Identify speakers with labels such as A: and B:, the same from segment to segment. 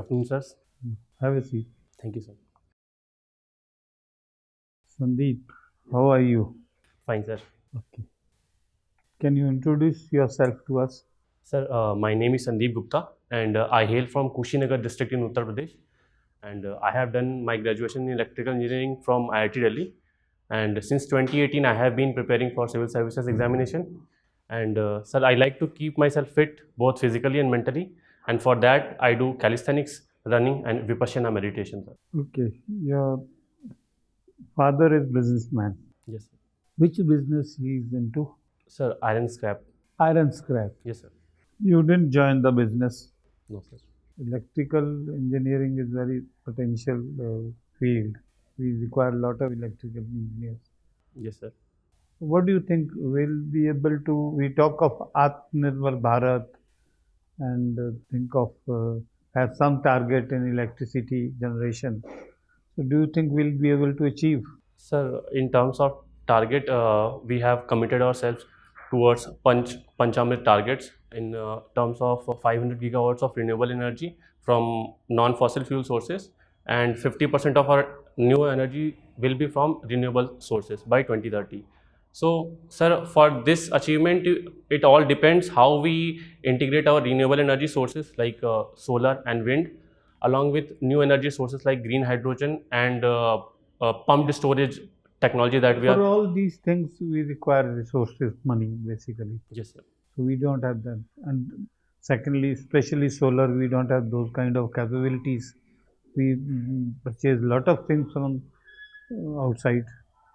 A: afternoon, sirs.
B: Have a seat.
A: Thank you, sir.
B: Sandeep, how are you?
A: Fine, sir.
B: Okay. Can you introduce yourself to us?
A: Sir, my name is Sandeep Gupta, and I hail from Kushinagar district in Uttar Pradesh. And I have done my graduation in electrical engineering from IIT Delhi. And since 2018, I have been preparing for civil services examination. And sir, I like to keep myself fit both physically and mentally. And for that, I do calisthenics, running, and vipassana meditation, sir.
B: Okay. Your father is businessman.
A: Yes, sir.
B: Which business he is into?
A: Sir, iron scrap.
B: Iron scrap.
A: Yes, sir.
B: You didn't join the business.
A: No, sir.
B: Electrical engineering is very potential field. We require a lot of electrical engineers.
A: Yes, sir.
B: What do you think we'll be able to? We talk of Atmanirbhar Bharat and think of have some target in electricity generation. So, do you think we'll be able to achieve?
A: Sir, in terms of target, we have committed ourselves towards Panchamrit targets in terms of 500 gigawatts of renewable energy from non-fossil fuel sources, and 50% of our new energy will be from renewable sources by 2030. So, sir, for this achievement, it all depends how we integrate our renewable energy sources like solar and wind, along with new energy sources like green hydrogen and pumped storage technology that we
B: For
A: are.
B: all these things, we require resources, money, basically.
A: Yes, sir.
B: So we don't have that. And secondly, especially solar, we don't have those kind of capabilities. We purchase a lot of things from outside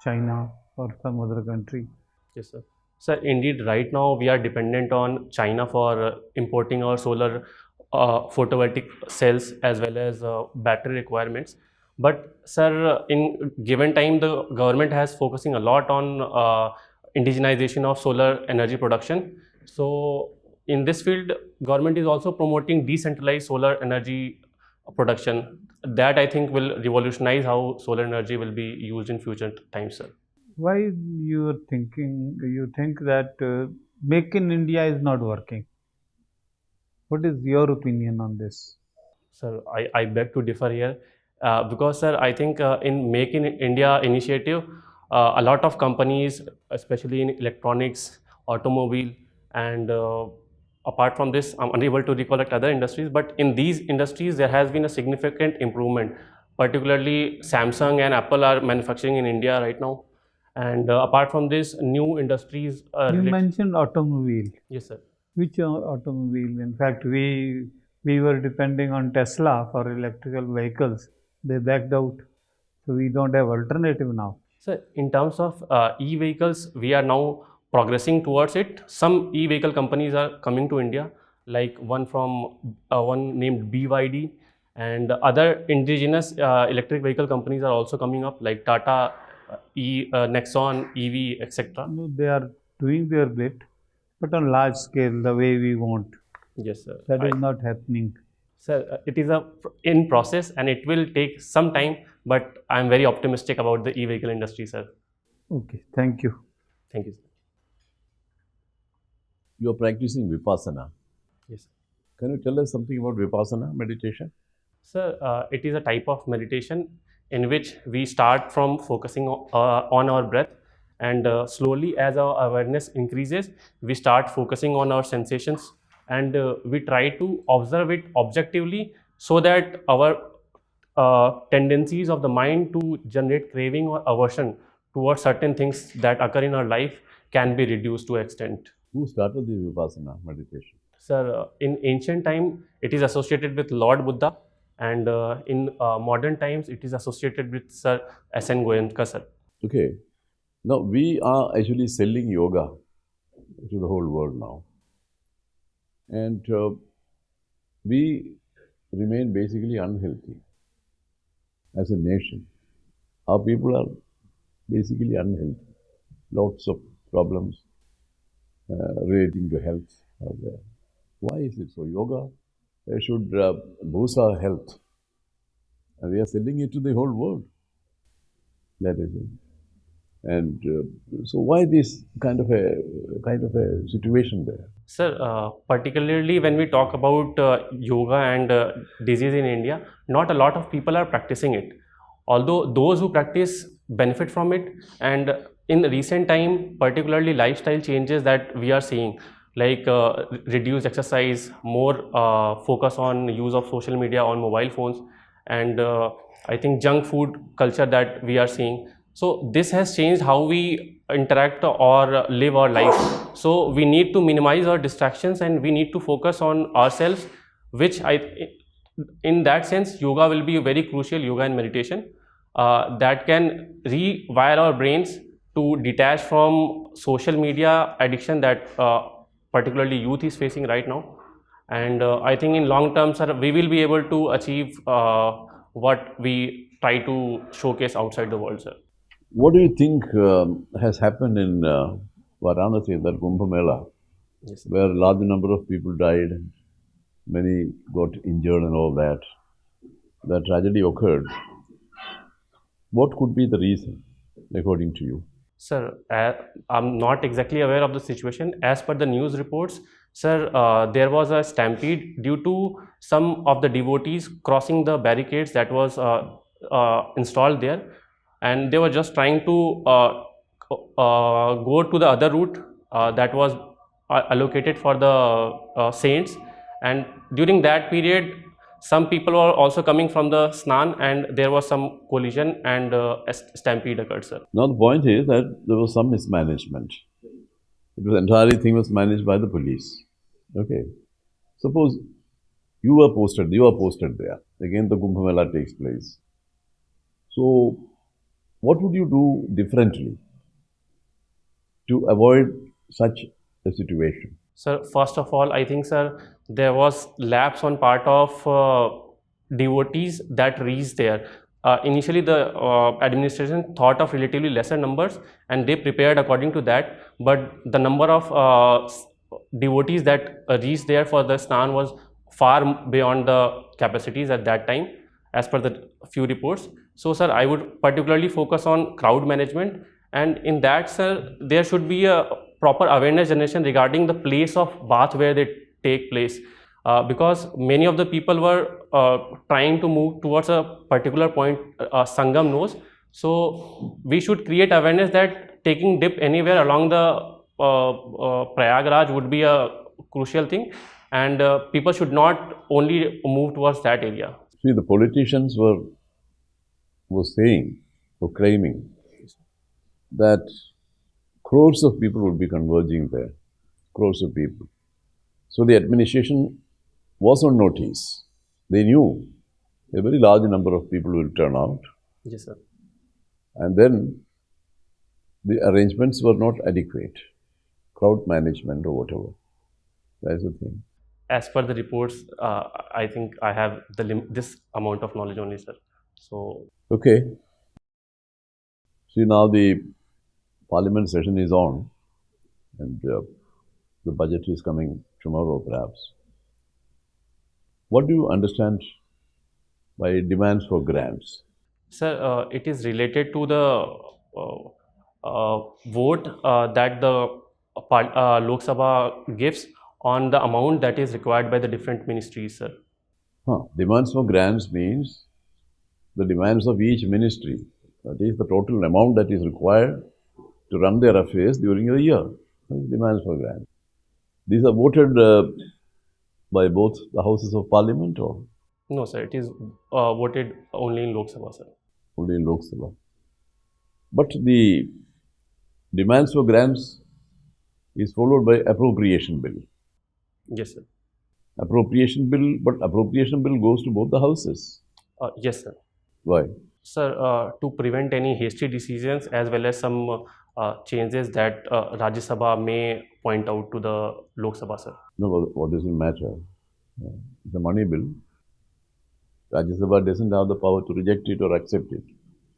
B: China or some other country.
A: Yes, sir. Sir, indeed, right now we are dependent on China for importing our solar photovoltaic cells as well as battery requirements. But, sir, in given time, the government has focusing a lot on indigenization of solar energy production. So, in this field, government is also promoting decentralized solar energy production. That I think will revolutionize how solar energy will be used in future times, sir.
B: Why you think that Make in India is not working? What is your opinion on this?
A: Sir, I beg to differ here because, sir, I think in Make in India initiative, a lot of companies, especially in electronics, automobile, and apart from this, I'm unable to recollect other industries, but in these industries, there has been a significant improvement. Particularly, Samsung and Apple are manufacturing in India right now. And apart from this, new industries.
B: You mentioned automobile.
A: Yes, sir.
B: Which automobile? In fact, we were depending on Tesla for electrical vehicles. They backed out, so we don't have alternative now.
A: So, in terms of e-vehicles, we are now progressing towards it. Some e-vehicle companies are coming to India, like one named BYD, and other indigenous electric vehicle companies are also coming up, like Tata, Nexon, EV, etc.
B: No, they are doing their bit, but on large scale, the way we want.
A: Yes, sir.
B: That is not happening.
A: Sir, it is in process and it will take some time, but I am very optimistic about the e-vehicle industry, sir.
B: Okay, thank you.
A: Thank you, sir.
C: You are practicing Vipassana.
A: Yes, sir.
C: Can you tell us something about Vipassana meditation?
A: Sir, it is a type of meditation in which we start from focusing on our breath, and slowly as our awareness increases, we start focusing on our sensations, and we try to observe it objectively so that our tendencies of the mind to generate craving or aversion towards certain things that occur in our life can be reduced to extent.
C: Who started the Vipassana meditation?
A: Sir, in ancient time, it is associated with Lord Buddha, and in modern times, it is associated with Sir S.N. Goenka, sir.
C: Okay. Now, we are actually selling yoga to the whole world now. And we remain basically unhealthy as a nation. Our people are basically unhealthy. Lots of problems relating to health are there. Why is it so? Yoga should boost our health. And we are selling it to the whole world. That is it. And so why this kind of a situation there?
A: Sir, particularly when we talk about yoga and disease in India, not a lot of people are practicing it. Although those who practice benefit from it, and in recent time, particularly lifestyle changes that we are seeing, like reduced exercise, more focus on use of social media on mobile phones, and I think junk food culture that we are seeing. So this has changed how we interact or live our life. So we need to minimize our distractions and we need to focus on ourselves, which in that sense, yoga will be very crucial, yoga and meditation, that can rewire our brains to detach from social media addiction that particularly youth is facing right now. And I think in long term, sir, we will be able to achieve what we try to showcase outside the world, sir.
C: What do you think has happened in Varanasi, that Kumbh Mela,
A: Yes, sir.
C: where a large number of people died, many got injured and all that? That tragedy occurred. What could be the reason, according to you?
A: Sir, I'm not exactly aware of the situation. As per the news reports, sir, there was a stampede due to some of the devotees crossing the barricades that was installed there, and they were just trying to go to the other route that was allocated for the saints. And during that period, some people were also coming from the snan, and there was some collision and a stampede occurred, sir.
C: Now the point is that there was some mismanagement. It was entirely thing was managed by the police. Okay. Suppose you are posted there. Again, the Kumbh Mela takes place. So, what would you do differently to avoid such a situation?
A: Sir, first of all, I think, sir, there was lapse on part of devotees that reached there. Initially, the administration thought of relatively lesser numbers and they prepared according to that. But the number of devotees that reached there for the snan was far beyond the capacities at that time, as per the few reports. So, sir, I would particularly focus on crowd management, and in that, sir, there should be a proper awareness generation regarding the place of bath where they take place, because many of the people were trying to move towards a particular point, Sangam knows. So we should create awareness that taking dip anywhere along the Prayagraj would be a crucial thing, and people should not only move towards that area.
C: See, the politicians were saying, were claiming that crores of people would be converging there, crores of people. So the administration was on notice. They knew a very large number of people will turn out,
A: Yes, sir.
C: and then the arrangements were not adequate, crowd management or whatever. That's the thing.
A: As per the reports, I think I have this amount of knowledge only, sir. So,
C: Okay. See, now the Parliament session is on, and the budget is coming tomorrow, perhaps. What do you understand by demands for grants?
A: sir, it is related to the vote that the Lok Sabha gives on the amount that is required by the different ministries, sir.
C: Demands for grants means the demands of each ministry. That is the total amount that is required to run their affairs during a year. Demands for grants. These are voted by both the houses of parliament or
A: No, sir, it is voted only in Lok Sabha, sir.
C: only in Lok Sabha. But the demands for grants is followed by appropriation bill.
A: Yes, sir.
C: Appropriation bill goes to both the houses.
A: Yes, sir.
C: Why?
A: Sir, to prevent any hasty decisions as well as some changes that Rajya Sabha may point out to the Lok Sabha, sir.
C: No, what does it matter? It's a money bill. Rajya Sabha doesn't have the power to reject it or accept it.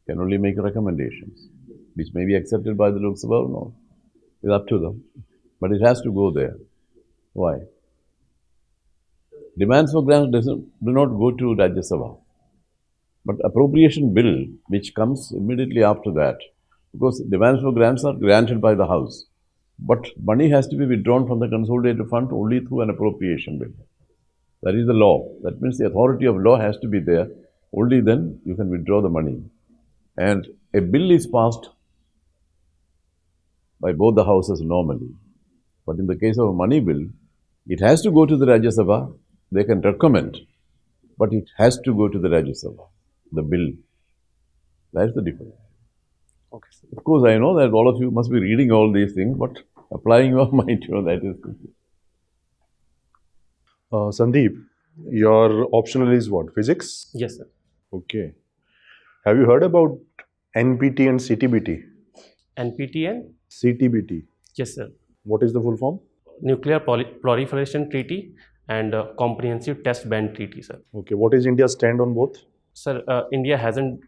C: Can only make recommendations, which may be accepted by the Lok Sabha or not. It's up to them. But it has to go there. Why? Demands for grants do not go to Rajya Sabha. But appropriation bill, which comes immediately after that, because demands for grants are granted by the House. But money has to be withdrawn from the consolidated fund only through an appropriation bill. That is the law. That means the authority of law has to be there. Only then you can withdraw the money. And a bill is passed by both the houses normally. But in the case of a money bill, it has to go to the Rajya Sabha. They can recommend, but it has to go to the Rajya Sabha, the bill. That's the difference.
A: Okay, sir.
C: Of course, I know that all of you must be reading all these things, but applying your mind, that is.
D: Sandeep, your optional is what? Physics?
A: Yes, sir.
D: Okay. Have you heard about NPT and CTBT?
A: NPTN?
D: CTBT.
A: Yes, sir.
D: What is the full form?
A: Nuclear Proliferation Treaty and Comprehensive Test Ban Treaty, sir.
D: Okay. What is India's stand on both?
A: Sir, India hasn't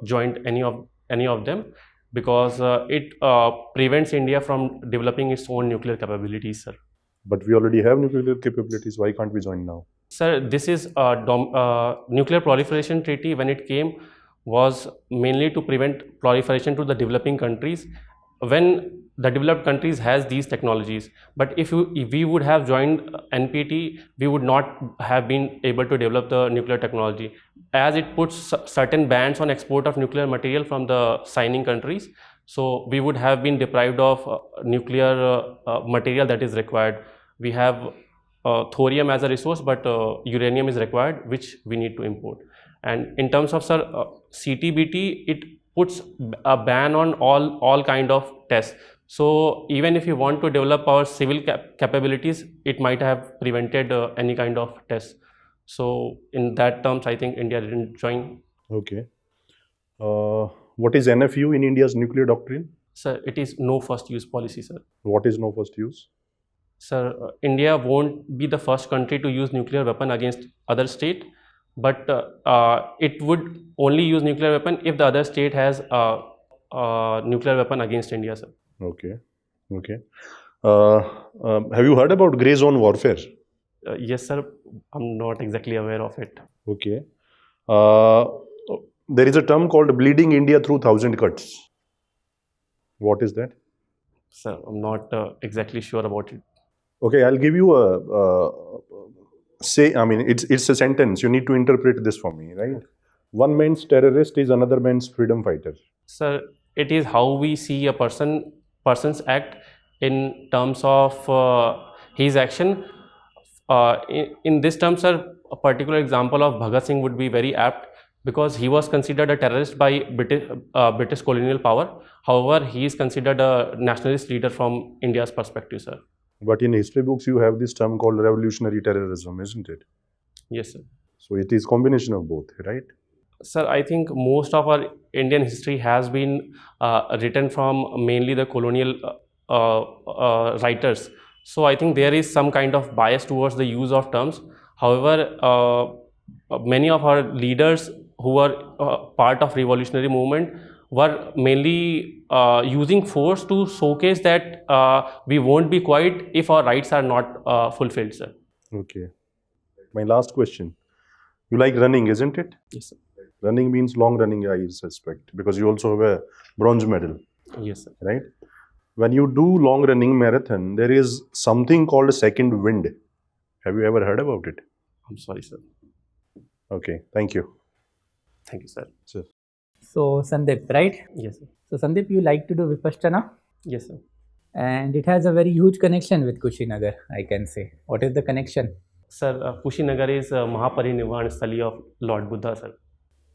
A: joined any of them because it prevents India from developing its own nuclear capabilities, sir.
D: But we already have nuclear capabilities. Why can't we join now?
A: Sir, this is Nuclear Proliferation Treaty. When it came, was mainly to prevent proliferation to the developing countries when the developed countries has these technologies. But if we would have joined NPT, we would not have been able to develop the nuclear technology, as it puts certain bans on export of nuclear material from the signing countries. So we would have been deprived of nuclear material that is required. We have thorium as a resource, but uranium is required, which we need to import. And in terms of, sir, CTBT, it puts a ban on all kind of tests. So even if you want to develop our civil capabilities, it might have prevented any kind of tests. So in that terms, I think India didn't join.
D: Okay. What is NFU in India's nuclear doctrine?
A: Sir, it is no first use policy, sir.
D: What is no first use?
A: Sir, India won't be the first country to use nuclear weapon against other state, but it would only use nuclear weapon if the other state has nuclear weapon against India, sir.
D: Okay. Okay. Have you heard about gray zone warfare?
A: Yes, sir. I'm not exactly aware of it.
D: Okay. There is a term called bleeding India through 1,000 cuts. What is that?
A: Sir, I'm not exactly sure about it.
D: Okay, I'll give you it's a sentence. You need to interpret this for me, right? One man's terrorist is another man's freedom fighter.
A: Sir, it is how we see a person's act in terms of his action. In this term, sir, a particular example of Bhagat Singh would be very apt, because he was considered a terrorist by British colonial power. However, he is considered a nationalist leader from India's perspective, sir.
D: But in history books, you have this term called revolutionary terrorism, isn't it?
A: Yes, sir.
D: So it is combination of both, right?
A: Sir, I think most of our Indian history has been written from mainly the colonial writers. So I think there is some kind of bias towards the use of terms. However, many of our leaders who were part of revolutionary movement were mainly using force to showcase that we won't be quiet if our rights are not fulfilled, sir.
D: Okay. My last question. You like running, isn't it?
A: Yes, sir.
D: Running means long running, I suspect, because you also have a bronze medal.
A: Yes, sir.
D: Right? When you do long running marathon, there is something called a second wind. Have you ever heard about it?
A: I'm sorry, sir.
D: Okay, thank you.
A: Thank you, sir.
D: Sir.
E: So Sandeep, right?
A: Yes, sir.
E: So Sandeep, you like to do Vipassana,
A: Yes, sir.
E: and it has a very huge connection with Kushinagar, I can say. What is the connection?
A: Sir, Kushinagar is Mahaparinirvana Sthali of Lord Buddha, sir.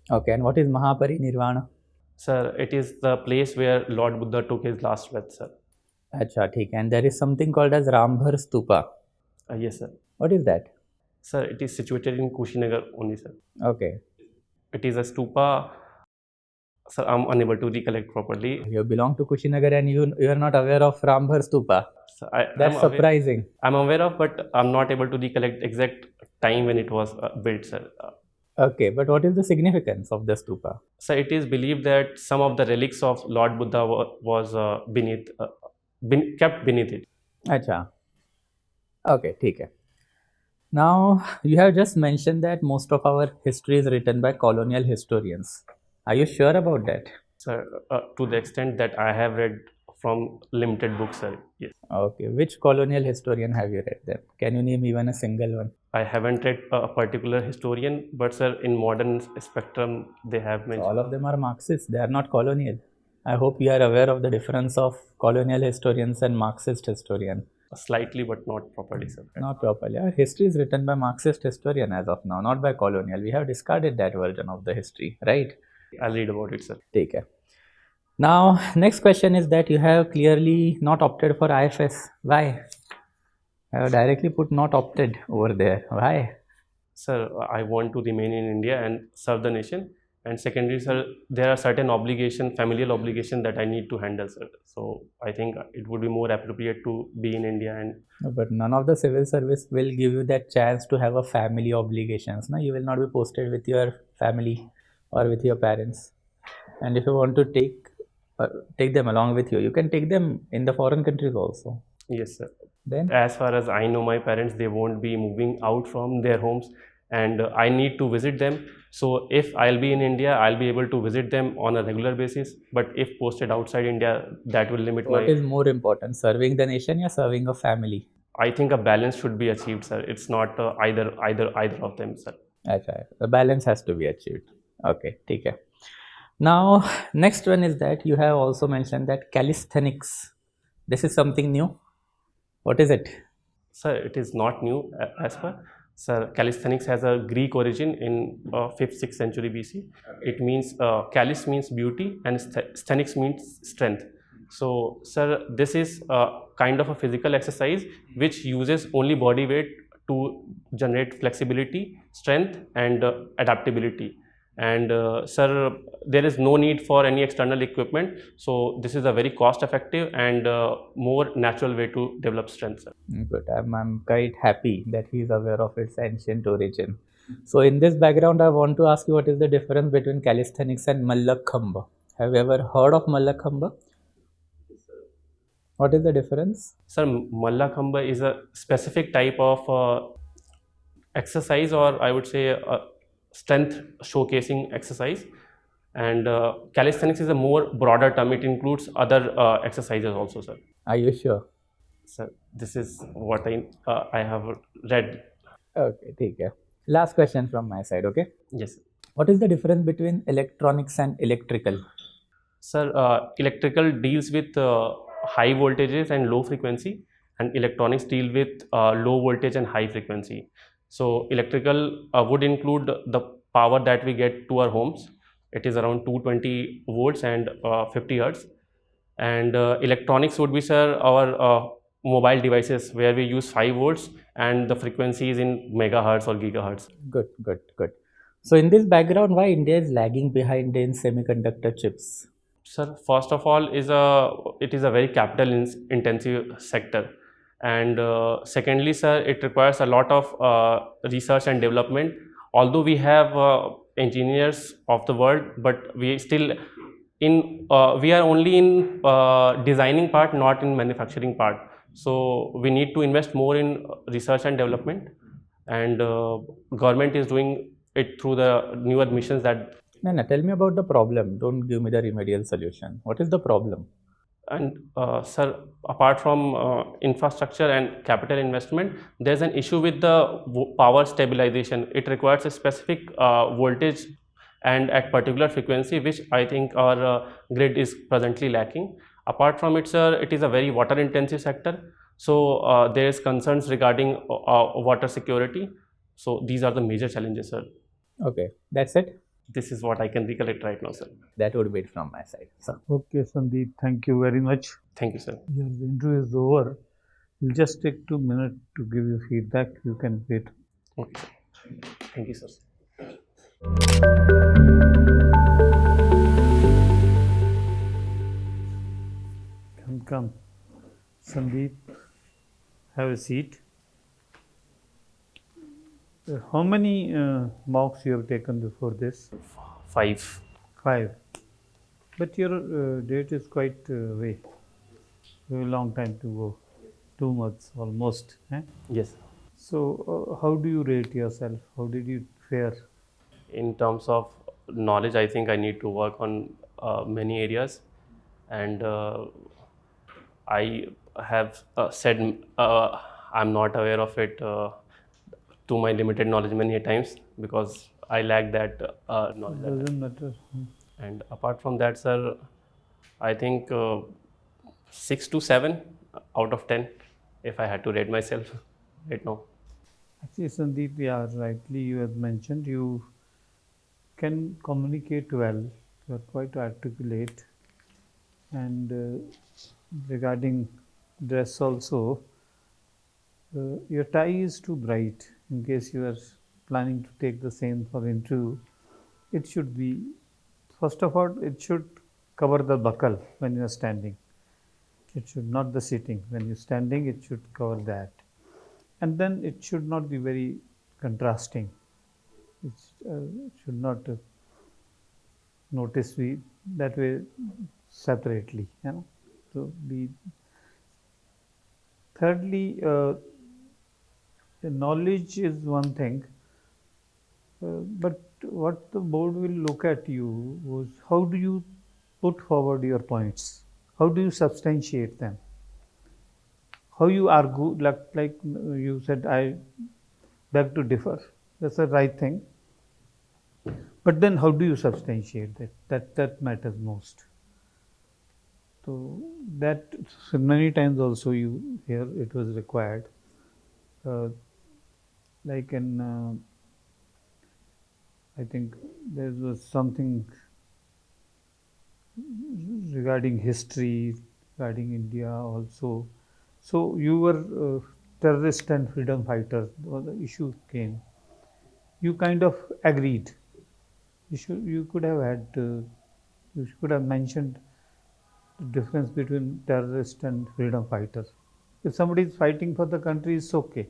E: Okay, and what is Mahaparinirvana?
A: Sir, it is the place where Lord Buddha took his last breath, sir.
E: Acha, theek. And there is something called as Rambhar Stupa.
A: Yes, sir.
E: What is that?
A: Sir, it is situated in Kushinagar only, sir.
E: Okay.
A: It is a stupa. Sir, I'm unable to recollect properly.
E: You belong to Kushinagar and you are not aware of Rambhar Stupa.
A: So
E: That's surprising.
A: I'm aware of, but I'm not able to recollect exact time when it was built, sir.
E: Okay, but what is the significance of the stupa?
A: So it is believed that some of the relics of Lord Buddha was kept beneath it.
E: Acha. Okay, theek hai. Now, you have just mentioned that most of our history is written by colonial historians. Are you sure about that?
A: Sir, to the extent that I have read from limited books, sir. Yes.
E: Okay. Which colonial historian have you read then? Can you name even a single one?
A: I haven't read a particular historian, but sir, in modern spectrum, they have mentioned.
E: All of them are Marxist. They are not colonial. I hope you are aware of the difference of colonial historians and Marxist historian.
A: Slightly, but not properly, sir.
E: Not properly. Our history is written by Marxist historian as of now, not by colonial. We have discarded that version of the history, right?
A: I'll read about it, sir.
E: Take care. Now, next question is that you have clearly not opted for IFS. Why? I have directly put not opted over there. Why?
A: Sir, I want to remain in India and serve the nation. And secondly, sir, there are certain familial obligation that I need to handle, sir. So I think it would be more appropriate to be in India. And
E: No, but none of the civil service will give you that chance to have a family obligations. No, you will not be posted with your family or with your parents. And if you want to take them along with you, you can take them in the foreign countries also.
A: yes, sir.
E: Then
A: As far as I know, my parents, they won't be moving out from their homes, and I need to visit them. So if I'll be in India, I'll be able to visit them on a regular basis. But if posted outside India, that will limit
E: what
A: my.
E: is more important, serving the nation or serving a family?
A: I think a balance should be achieved, sir. It's not either of them, sir.
E: Achha, the balance has to be achieved. Okay, take care. Now, next one is that you have also mentioned that calisthenics. This is something new. What is it?
A: Sir, it is not new as per. Sir, calisthenics has a Greek origin in 5th, 6th century BC. It means, calis means beauty and sthenics means strength. So, sir, this is kind of a physical exercise which uses only body weight to generate flexibility, strength and adaptability. And sir, there is no need for any external equipment. So this is a very cost effective and more natural way to develop strength, sir.
E: Good. I'm quite happy that he is aware of its ancient origin. So in this background, I want to ask you what is the difference between calisthenics and Mallakhamba? Have you ever heard of Mallakhamba? What is the difference?
A: Sir, Mallakhamba is a specific type of exercise, or I would say strength showcasing exercise. And calisthenics is a more broader term. It includes other exercises also, sir.
E: Are you sure?
A: Sir, this is what I have read.
E: Okay, take care. Last question from my side, okay?
A: Yes, sir.
E: What is the difference between electronics and electrical?
A: Sir, electrical deals with high voltages and low frequency, and electronics deal with low voltage and high frequency. So electrical would include the power that we get to our homes. It is around 220 volts and 50 hertz. And electronics would be, sir, our mobile devices where we use 5 volts and the frequency is in megahertz or gigahertz.
E: Good, good, good. So in this background, why India is lagging behind in semiconductor chips?
A: Sir, first of all, it is a very capital intensive sector. And secondly, sir, it requires a lot of research and development. Although we have engineers of the world, but we still we are only in designing part, not in manufacturing part. So we need to invest more in research and development, and government is doing it through the newer missions that.
E: No, tell me about the problem. Don't give me the remedial solution. What is the problem?
A: And sir, apart from infrastructure and capital investment, there's an issue with the power stabilization. It requires a specific voltage and at particular frequency, which I think our grid is presently lacking. Apart from it, sir, it is a very water intensive sector. So there is concerns regarding water security. So these are the major challenges, sir.
E: Okay, that's it.
A: This is what I can recollect right now, sir.
E: That would be it from my side. So,
B: Okay, Sandeep, thank you very much.
A: Thank you, sir.
B: Your interview is over. We'll just take 2 minutes to give you feedback. You can wait.
A: Okay. Thank you, sir.
B: Come. Sandeep, have a seat. How many mocks you have taken before this?
A: 5.
B: 5. But your date is quite very long time to go. 2 months almost. Eh?
A: Yes.
B: So how do you rate yourself? How did you fare?
A: In terms of knowledge, I think I need to work on many areas, and I have said I'm not aware of it to my limited knowledge many times, because I lack that knowledge.
B: It doesn't matter.
A: And apart from that, sir, I think 6 to 7 out of 10, if I had to rate myself right now.
B: Actually, Sandeep, yeah, rightly you have mentioned you can communicate well. You are quite articulate, and regarding dress also, your tie is too bright. In case you are planning to take the same for interview, it should be, first of all, it should cover the buckle when you are standing. It should not the sitting. When you're standing, it should cover that. And then it should not be very contrasting. It should not notice we that way separately. You know. So the thirdly, the knowledge is one thing, but what the board will look at you was how do you put forward your points? How do you substantiate them? How you argue, like you said, I beg to differ. That's the right thing. But then how do you substantiate that? That matters most. So that, so many times also you hear it was required. Like in, I think there was something regarding history, regarding India also. So you were terrorist and freedom fighter. The issue came. You kind of agreed. You could have had. You could have mentioned the difference between terrorist and freedom fighter. If somebody is fighting for the country, it's okay.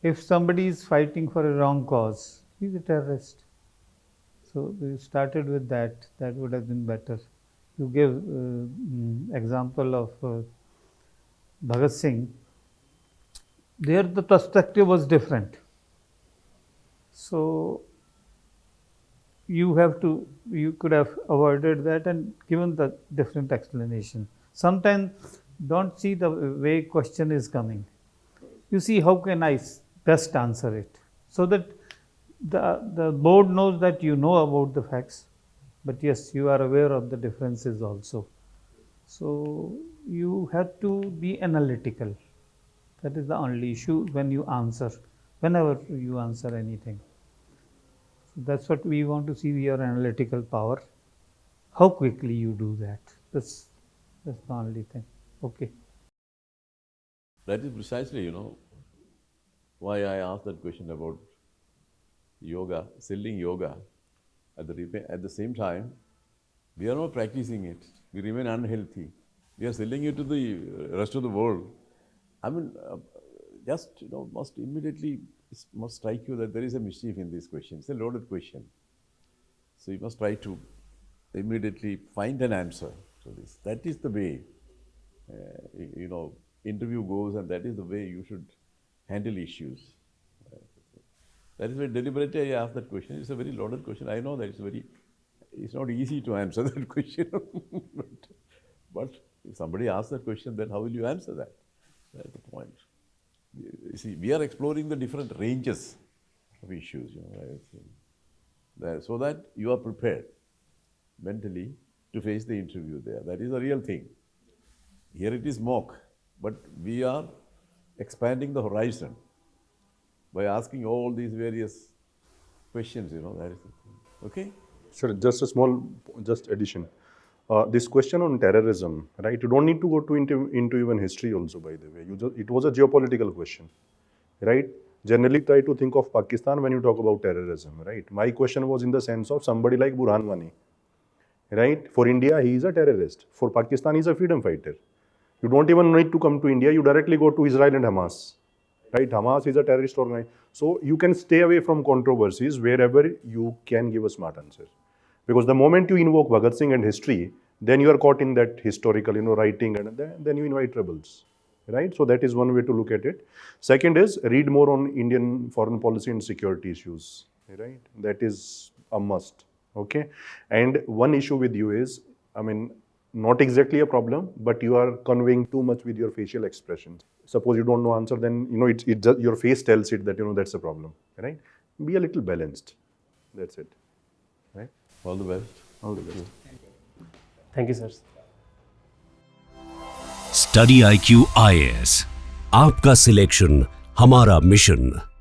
B: If somebody is fighting for a wrong cause, he's a terrorist. So we started with that. That would have been better. You gave example of Bhagat Singh. There the perspective was different. So you could have avoided that and given the different explanation. Sometimes don't see the way question is coming. You see how can I best answer it, so that the board knows that you know about the facts, but yes, you are aware of the differences also. So you have to be analytical. That is the only issue when you answer, whenever you answer anything. So that's what we want to see, your analytical power. How quickly you do that. That's the only thing. Okay.
C: That is precisely, why I asked that question about yoga, selling yoga. At the same time, we are not practicing it. We remain unhealthy. We are selling it to the rest of the world. I mean, must strike you that there is a mischief in this question. It's a loaded question. So you must try to immediately find an answer to this. That is the way, interview goes, and that is the way you should handle issues. That is why deliberately I asked that question. It's a very loaded question. I know that it's not easy to answer that question. but if somebody asks that question, then how will you answer that? That's the point. You see, we are exploring the different ranges of issues, so that you are prepared mentally to face the interview there. That is the real thing. Here it is mock, but we are expanding the horizon by asking all these various questions, that is the thing. Okay?
D: Sure, just a small addition. This question on terrorism, right? You don't need to go into even history also, by the way. It was a geopolitical question, right? Generally try to think of Pakistan when you talk about terrorism, right? My question was in the sense of somebody like Burhan Wani, right? For India, he is a terrorist. For Pakistan, he is a freedom fighter. You don't even need to come to India. You directly go to Israel and Hamas, right? Hamas is a terrorist organization. So you can stay away from controversies wherever you can give a smart answer. Because the moment you invoke Bhagat Singh and history, then you are caught in that historical, writing, and then you invite troubles, right? So that is one way to look at it. Second is read more on Indian foreign policy and security issues, right? That is a must. Okay, and one issue with you is, I mean, not exactly a problem, but you are conveying too much with your facial expressions. Suppose you don't know answer, then it just, your face tells it that that's a problem, right? Be a little balanced. That's it, right?
C: All the best.
D: All the best.
A: Thank you, sir.
F: StudyIQ IAS, आपका selection हमारा mission.